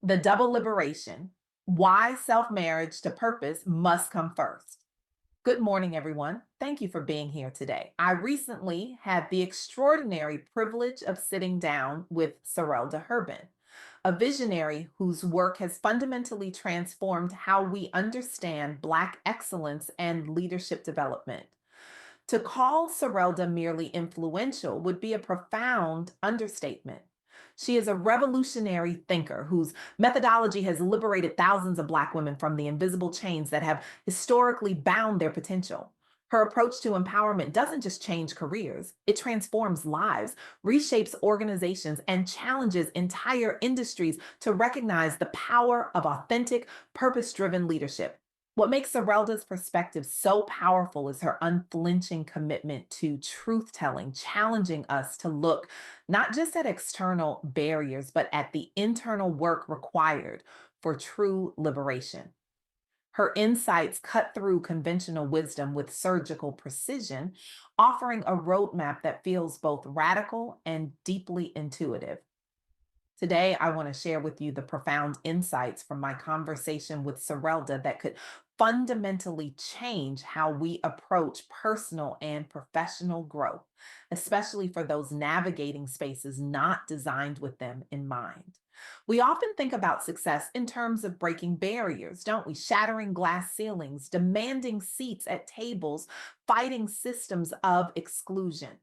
The double liberation. Why self marriage to purpose must come first. Good morning, everyone. Thank you for being here today. I recently had the extraordinary privilege of sitting down with Serelda Herbin, a visionary whose work has fundamentally transformed how we understand Black excellence and leadership development. To call Serelda merely influential would be a profound understatement. She is a revolutionary thinker whose methodology has liberated thousands of Black women from the invisible chains that have historically bound their potential. Her approach to empowerment doesn't just change careers, it transforms lives, reshapes organizations, and challenges entire industries to recognize the power of authentic, purpose driven leadership. What makes Serelda's perspective so powerful is her unflinching commitment to truth telling, challenging us to look not just at external barriers, but at the internal work required for true liberation. Her insights cut through conventional wisdom with surgical precision, offering a roadmap that feels both radical and deeply intuitive. Today, I want to share with you the profound insights from my conversation with Serelda that could fundamentally change how we approach personal and professional growth, especially for those navigating spaces not designed with them in mind. We often think about success in terms of breaking barriers, don't we? Shattering glass ceilings, demanding seats at tables, fighting systems of exclusion.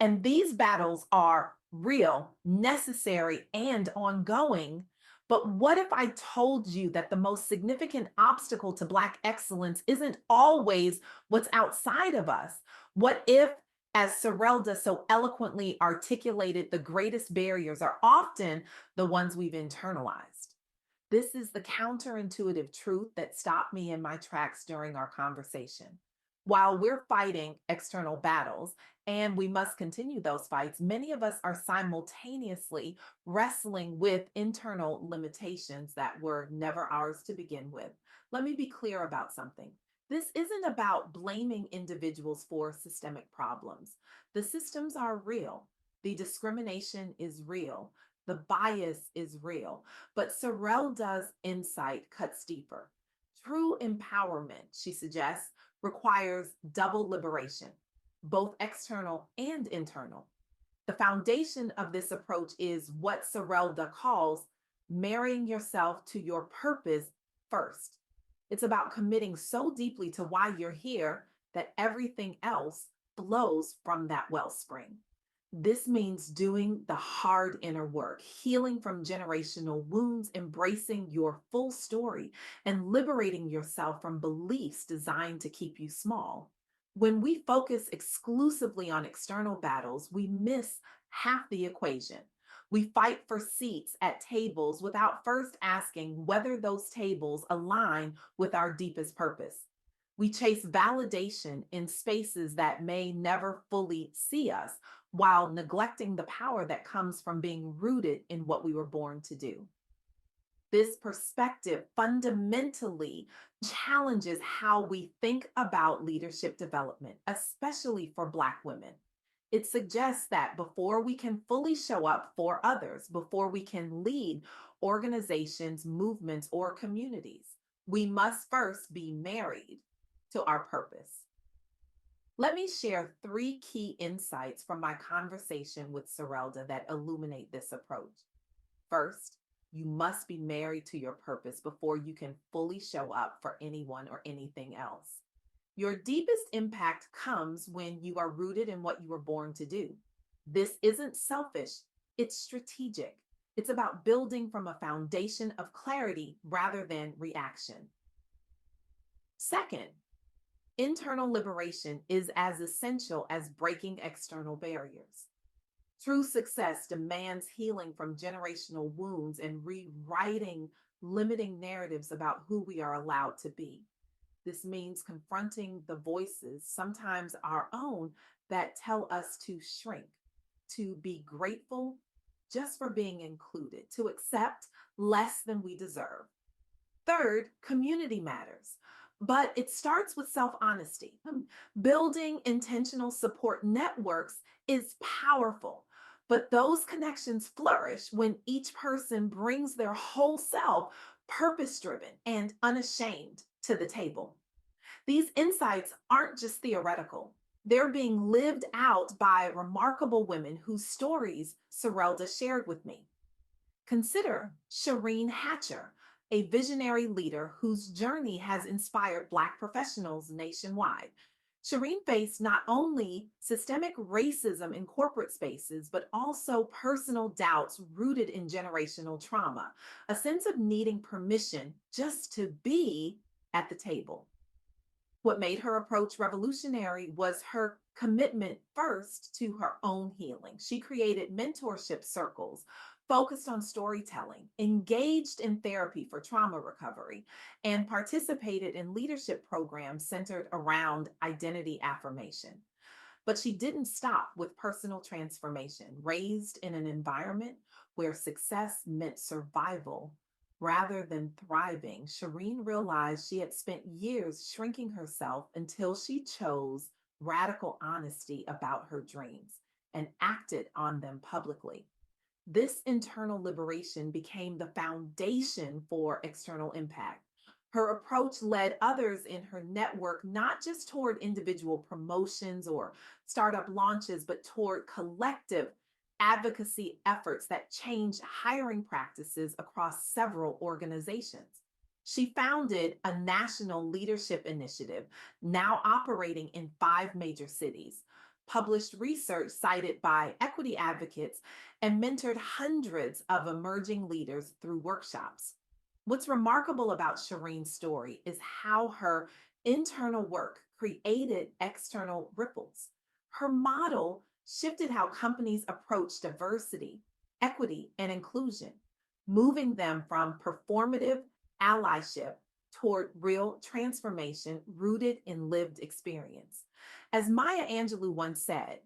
And these battles are real, necessary, and ongoing. But what if I told you that the most significant obstacle to Black excellence isn't always what's outside of us? What if, as Serelda so eloquently articulated, the greatest barriers are often the ones we've internalized? This is the counterintuitive truth that stopped me in my tracks during our conversation. While we're fighting external battles, and we must continue those fights, many of us are simultaneously wrestling with internal limitations that were never ours to begin with. Let me be clear about something. This isn't about blaming individuals for systemic problems. The systems are real, the discrimination is real, the bias is real. But Sorrell insight cuts deeper. True empowerment, she suggests, requires double liberation, both external and internal. The foundation of this approach is what Sorelda calls marrying yourself to your purpose first. It's about committing so deeply to why you're here that everything else flows from that wellspring. This means doing the hard inner work, healing from generational wounds, embracing your full story, and liberating yourself from beliefs designed to keep you small. When we focus exclusively on external battles, we miss half the equation. We fight for seats at tables without first asking whether those tables align with our deepest purpose. We chase validation in spaces that may never fully see us while neglecting the power that comes from being rooted in what we were born to do. This perspective fundamentally challenges how we think about leadership development, especially for Black women. It suggests that before we can fully show up for others, before we can lead organizations, movements, or communities, we must first be married to our purpose. Let me share three key insights from my conversation with Serelda that illuminate this approach. First, you must be married to your purpose before you can fully show up for anyone or anything else. Your deepest impact comes when you are rooted in what you were born to do. This isn't selfish, it's strategic. It's about building from a foundation of clarity rather than reaction. Second, internal liberation is as essential as breaking external barriers. True success demands healing from generational wounds and rewriting limiting narratives about who we are allowed to be. This means confronting the voices, sometimes our own, that tell us to shrink, to be grateful just for being included, to accept less than we deserve. Third, community matters, but it starts with self honesty. Building intentional support networks is powerful, But those connections flourish when each person brings their whole self, purpose driven and unashamed, to the table. These insights aren't just theoretical. They're being lived out by remarkable women whose stories Serelda shared with me. Consider Shireen Hatcher, a visionary leader whose journey has inspired Black professionals nationwide. Shireen faced not only systemic racism in corporate spaces, but also personal doubts rooted in generational trauma, a sense of needing permission just to be at the table. What made her approach revolutionary was her commitment first to her own healing. She created mentorship circles, focused on storytelling, engaged in therapy for trauma recovery, and participated in leadership programs centered around identity affirmation. But she didn't stop with personal transformation. Raised in an environment where success meant survival rather than thriving, Shireen realized she had spent years shrinking herself until she chose radical honesty about her dreams and acted on them publicly. This internal liberation became the foundation for external impact. Her approach led others in her network not just toward individual promotions or startup launches, but toward collective advocacy efforts that changed hiring practices across several organizations. She founded a national leadership initiative now operating in 5 major cities, published research cited by equity advocates, and mentored hundreds of emerging leaders through workshops. What's remarkable about Shireen's story is how her internal work created external ripples. Her model shifted how companies approach diversity, equity, and inclusion, moving them from performative allyship toward real transformation rooted in lived experience. As Maya Angelou once said,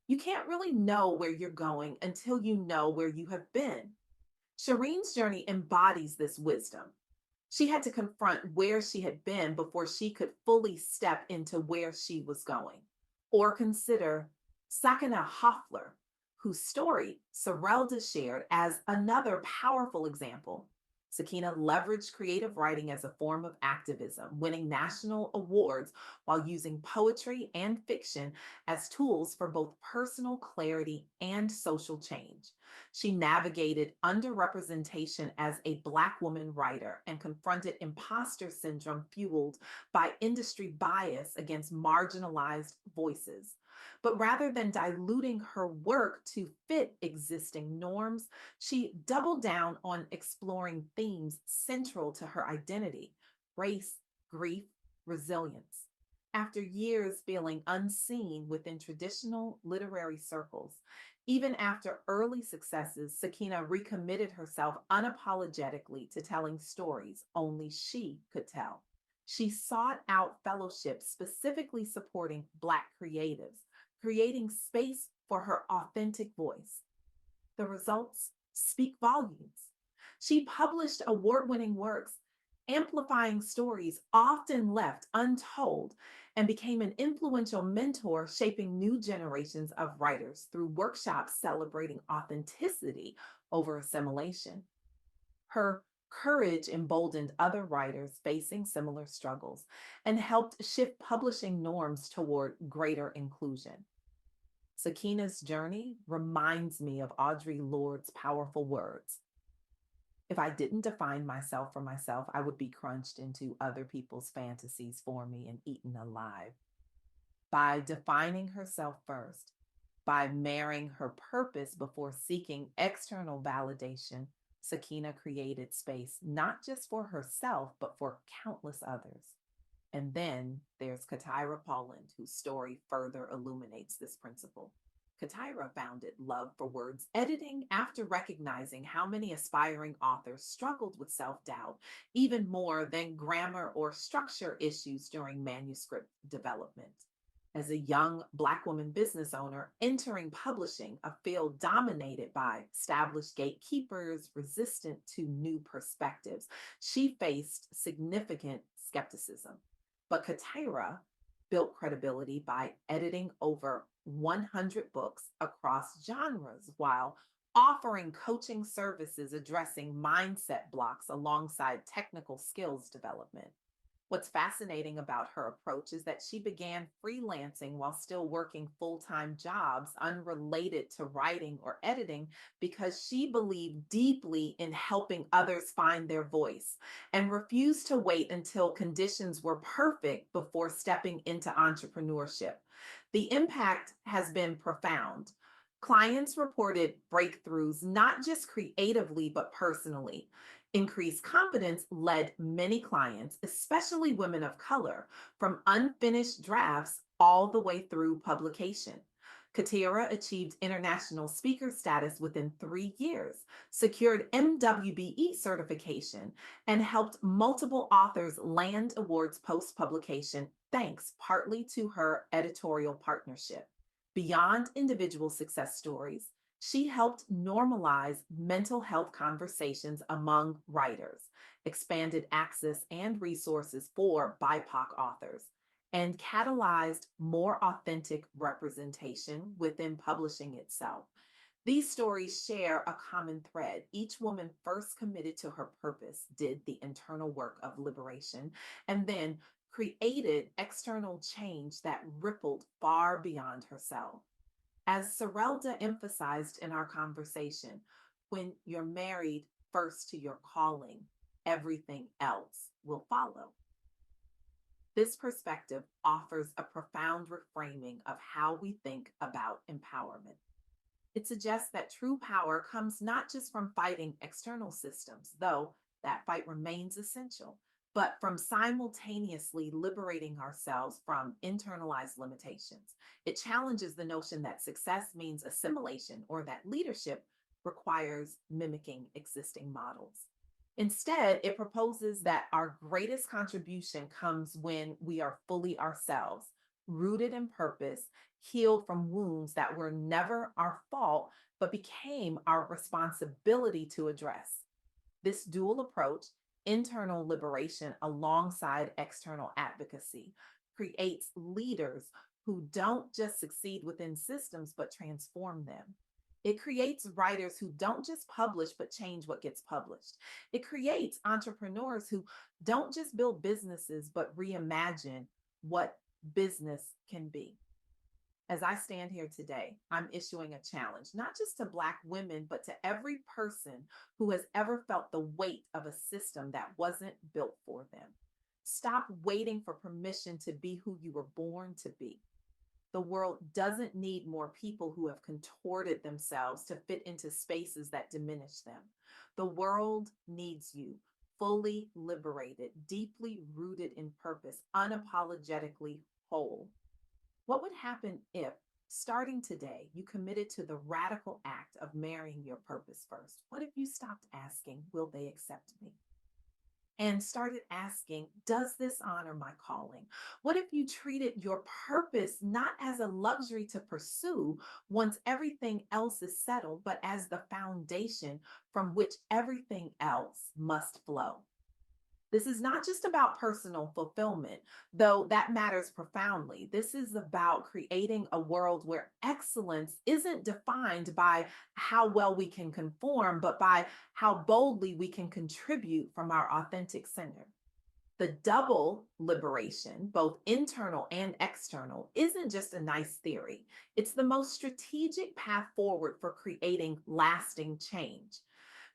you can't really know where you're going until you know where you have been. Shireen's journey embodies this wisdom. She had to confront where she had been before she could fully step into where she was going. Or consider Sakina Hoffler, whose story Sorelda shared as another powerful example. Sakina leveraged creative writing as a form of activism, winning national awards while using poetry and fiction as tools for both personal clarity and social change. She navigated underrepresentation as a Black woman writer and confronted imposter syndrome fueled by industry bias against marginalized voices. But rather than diluting her work to fit existing norms, she doubled down on exploring themes central to her identity: race, grief, resilience. After years feeling unseen within traditional literary circles, even after early successes, Sakina recommitted herself unapologetically to telling stories only she could tell. She sought out fellowships specifically supporting Black creatives, creating space for her authentic voice. The results speak volumes. She published award winning works, amplifying stories often left untold, and became an influential mentor shaping new generations of writers through workshops celebrating authenticity over assimilation. Her courage emboldened other writers facing similar struggles and helped shift publishing norms toward greater inclusion. Sakina's journey reminds me of Audre Lorde's powerful words: if I didn't define myself for myself, I would be crunched into other people's fantasies for me and eaten alive. By defining herself first, by marrying her purpose before seeking external validation, Sakina created space not just for herself, but for countless others. And then there's Katira Polland, whose story further illuminates this principle. Katira founded Love for Words editing after recognizing how many aspiring authors struggled with self doubt, even more than grammar or structure issues during manuscript development. As a young Black woman business owner entering publishing, a field dominated by established gatekeepers resistant to new perspectives, she faced significant skepticism. But Katira built credibility by editing over 100 books across genres while offering coaching services addressing mindset blocks alongside technical skills development. What's fascinating about her approach is that she began freelancing while still working full time jobs unrelated to writing or editing because she believed deeply in helping others find their voice and refused to wait until conditions were perfect before stepping into entrepreneurship. The impact has been profound. Clients reported breakthroughs not just creatively, but personally. Increased confidence led many clients, especially women of color, from unfinished drafts all the way through publication. Katira achieved international speaker status within 3 years, secured MWBE certification, and helped multiple authors land awards post publication, thanks partly to her editorial partnership. Beyond individual success stories, she helped normalize mental health conversations among writers, expanded access and resources for BIPOC authors, and catalyzed more authentic representation within publishing itself. These stories share a common thread. Each woman first committed to her purpose, did the internal work of liberation, and then created external change that rippled far beyond herself. As Serelda emphasized in our conversation, when you're married first to your calling, everything else will follow. This perspective offers a profound reframing of how we think about empowerment. It suggests that true power comes not just from fighting external systems, though that fight remains essential, but from simultaneously liberating ourselves from internalized limitations. It challenges the notion that success means assimilation or that leadership requires mimicking existing models. Instead, it proposes that our greatest contribution comes when we are fully ourselves, rooted in purpose, healed from wounds that were never our fault, but became our responsibility to address. This dual approach, internal liberation alongside external advocacy, creates leaders who don't just succeed within systems, but transform them. It creates writers who don't just publish, but change what gets published. It creates entrepreneurs who don't just build businesses, but reimagine what business can be. As I stand here today, I'm issuing a challenge, not just to Black women, but to every person who has ever felt the weight of a system that wasn't built for them. Stop waiting for permission to be who you were born to be. The world doesn't need more people who have contorted themselves to fit into spaces that diminish them. The world needs you, fully liberated, deeply rooted in purpose, unapologetically whole. What would happen if, starting today, you committed to the radical act of marrying your purpose first? What if you stopped asking, will they accept me? And started asking, does this honor my calling? What if you treated your purpose not as a luxury to pursue once everything else is settled, but as the foundation from which everything else must flow? This is not just about personal fulfillment, though that matters profoundly. This is about creating a world where excellence isn't defined by how well we can conform, but by how boldly we can contribute from our authentic center. The double liberation, both internal and external, isn't just a nice theory. It's the most strategic path forward for creating lasting change.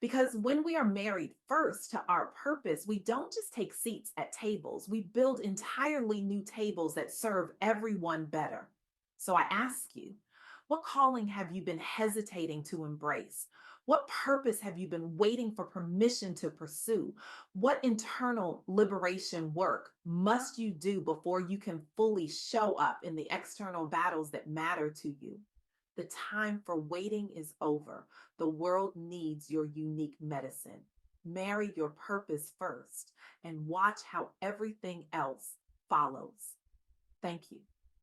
Because when we are married first to our purpose, we don't just take seats at tables, we build entirely new tables that serve everyone better. So I ask you, what calling have you been hesitating to embrace? What purpose have you been waiting for permission to pursue? What internal liberation work must you do before you can fully show up in the external battles that matter to you? The time for waiting is over. The world needs your unique medicine. Marry your purpose first and watch how everything else follows. Thank you.